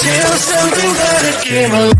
until something better came along.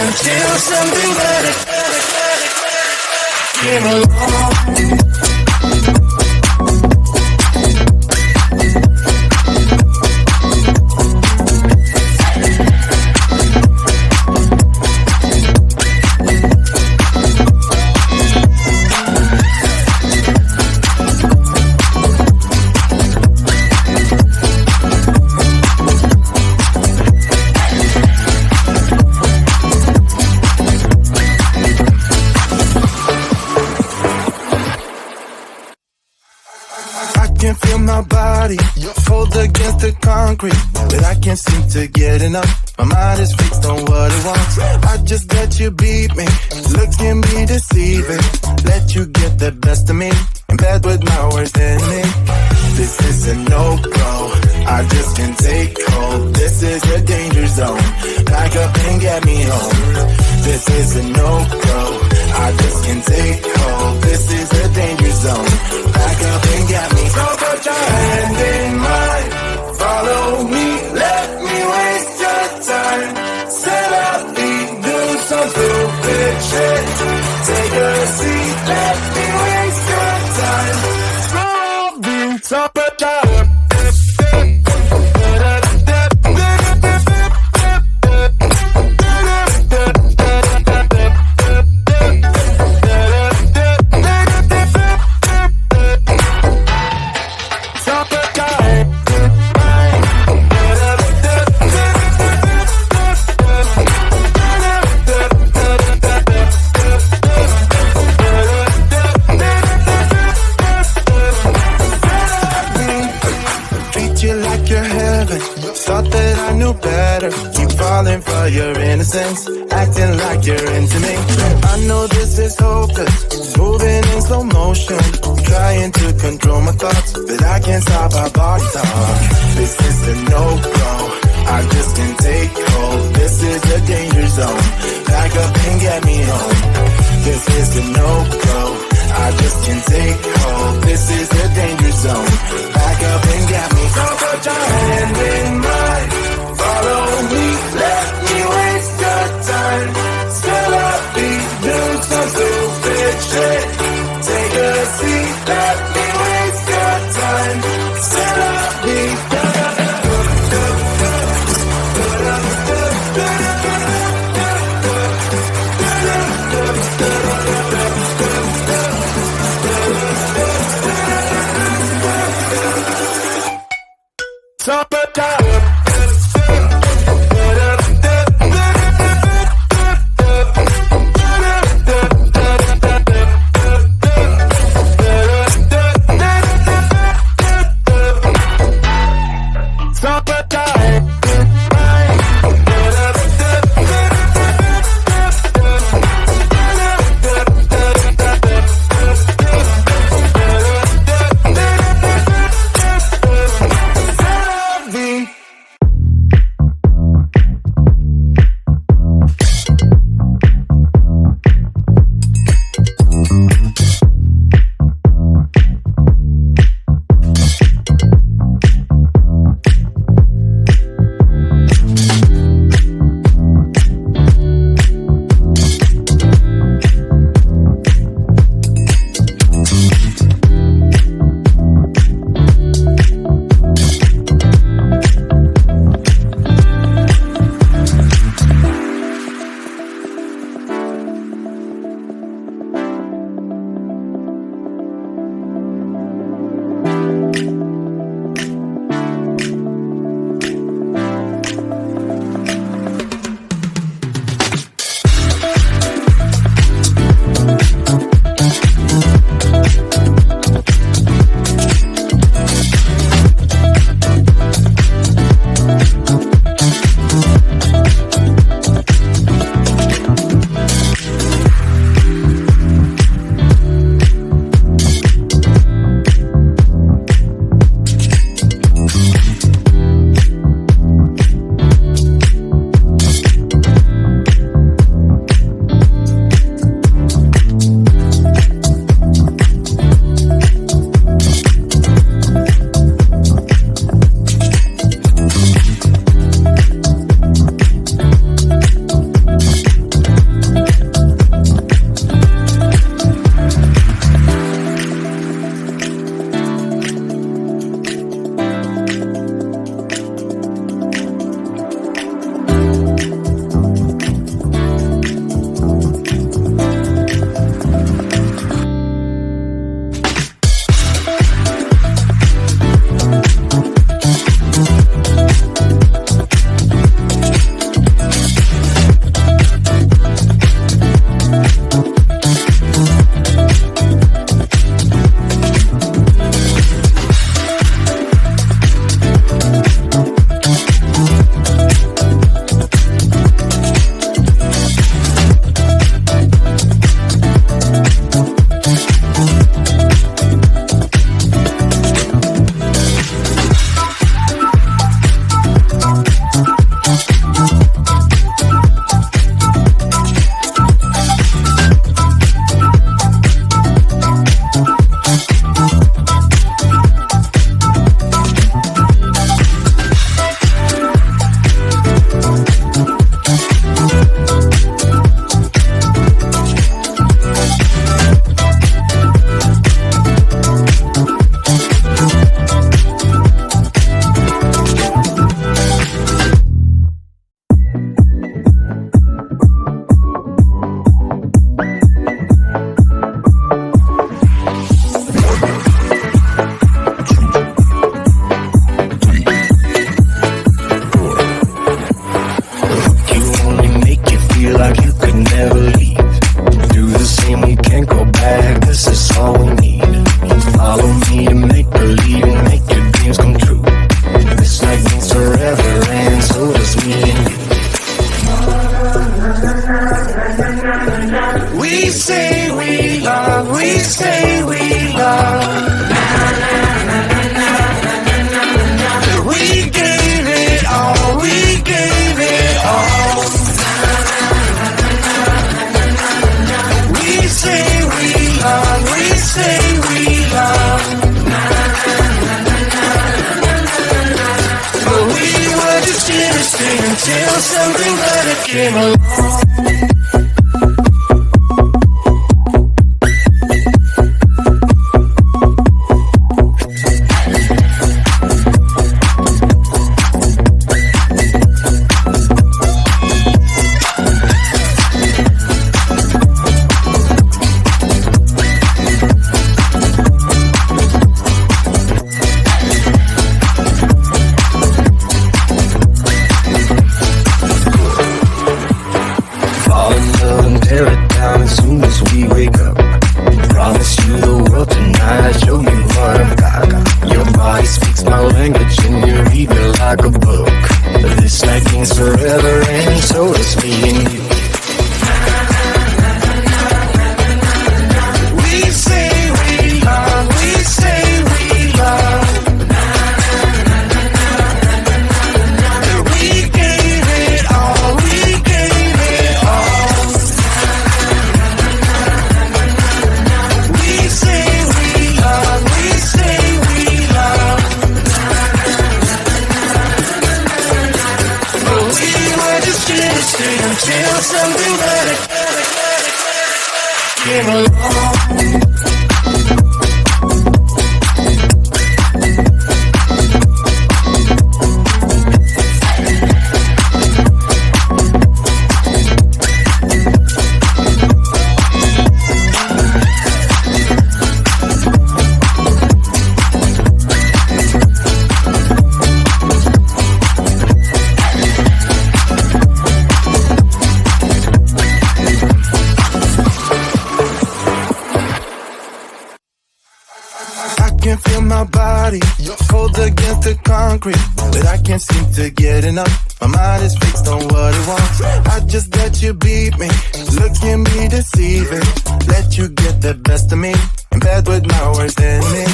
Until something better came along. Feel my body fold against the concrete, but I can't seem to get enough. My mind is fixed on what it wants. I just let you beat me, look at me deceiving. Let you get the best of me, in bed with my worst enemy. This is a no-go, I just can't take hold. This is a danger zone, back up and get me home. This is a no-go, I just can't take hold. This is a danger zone, back up and get me. So put your hand in mine, follow me, let me waste your time. Set up me, do some stupid shit. Take a seat, let me waste your time. So put your for your innocence, acting like you're into me. I know this is hopeless, moving in slow motion, trying to control my thoughts, but I can't stop our body talk. This is a no-go, I just can't take hold. This is a danger zone, back up and get me home. This is a no-go, I just can't take hold. This is a danger zone, back up and get me. So put your hand in mine, follow me, let me waste your time. Still up me, do some stupid shit. Take a seat, let me waste your time. Still up me. So until something better came along. As soon as we wake up, promise you the world tonight. Show you what I've got. Your body speaks my language and you read me like a book. This night means forever and so is me and you. We say we love, we say we love. We gave it all, we gave it all. Until something better came along. Can feel my body cold against the concrete, but I can't seem to get enough. My mind is fixed on what it wants. I just let you beat me, look at me deceiving. Let you get the best of me, in bed with my worst enemy.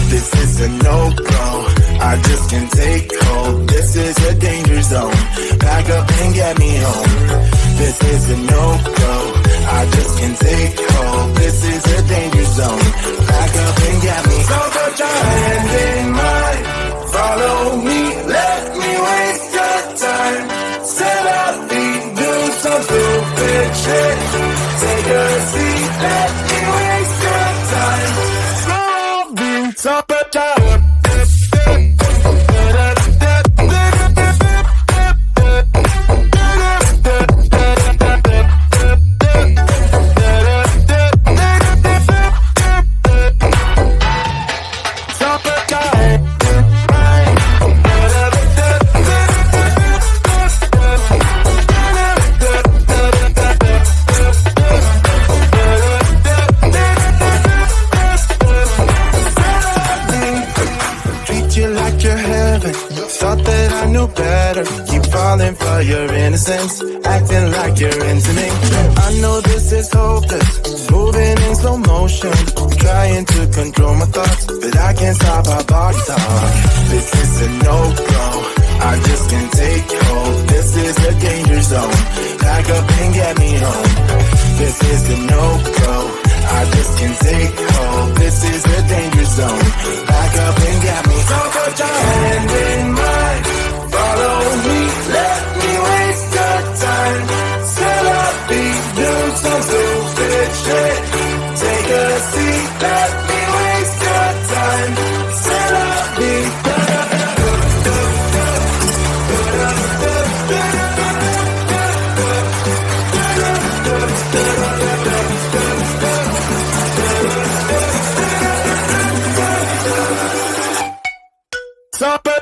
This is a no-go, I just can't take hold. This is a danger zone, back up and get me home. This is a no-go, I just can't take hold. This is a danger zone, back up and get me home. So put your hand in mine, follow me, let me waste your time. Set up feet, do some stupid shit. Take a seat, let me waste your time. Slow beats up a tower. Better keep falling for your innocence, acting like you're into me. I know this is hopeless, moving in slow motion, trying to control my thoughts, but I can't stop our body talk. This is a no-go, I just can't take hold. This is a danger zone, back up and get me home. This is a no-go, I just can't take hold. This is a danger zone, back up and get me home. So put your hand in mine, follow me, let me waste your time. Set up beat, do some stupid shit. Take a seat, let me waste your time. Set up beat. Stop it.